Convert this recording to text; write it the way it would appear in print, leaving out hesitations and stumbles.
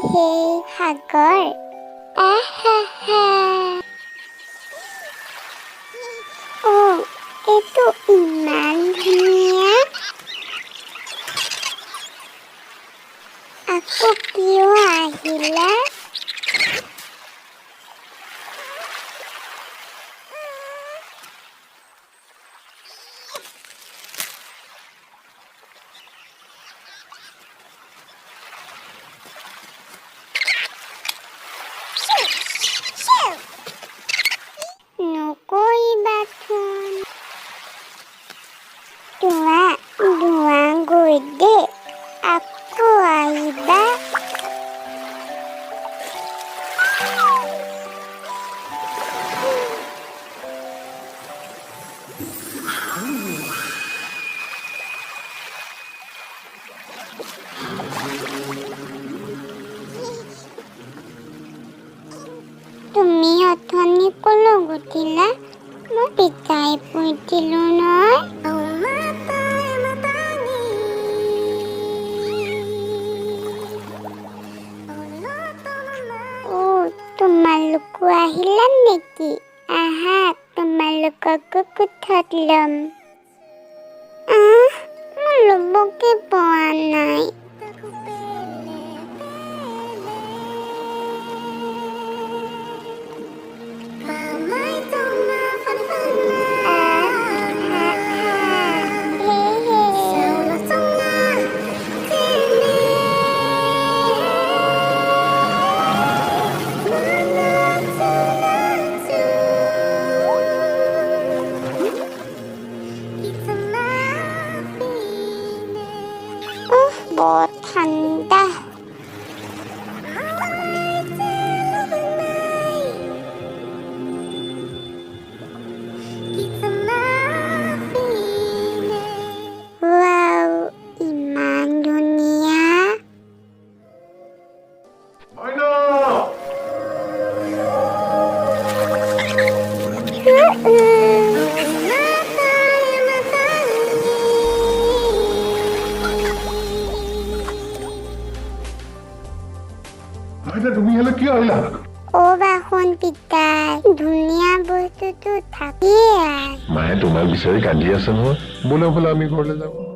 Hey, সাগৰ এইটো ইমান ধুনীয়া আকৌ কিয় আহিলা নকৰিবাচোন তোমাৰ গৈ দে আকৌ আহিবা তুমি অথনি কলৈ গৈছিলা মই পিতাই পৰিছিলোঁ নহয় তোমালোকো আহিলা নেকি আহা তোমালোককো কোঠাত ল'ম মই ল'বকে পোৱা নাই বৰ ঠাণ্ডা ৱাও ইমান ধুনীয়া তুমি হলে কি আহিলা বাসন পিতাই ধুনীয়া বস্তুটো থাকিয়ে মায়ে তোমাক বিচাৰি কান্দি আছে নহয় বোলে বোলে আমি ঘৰলৈ যাওঁ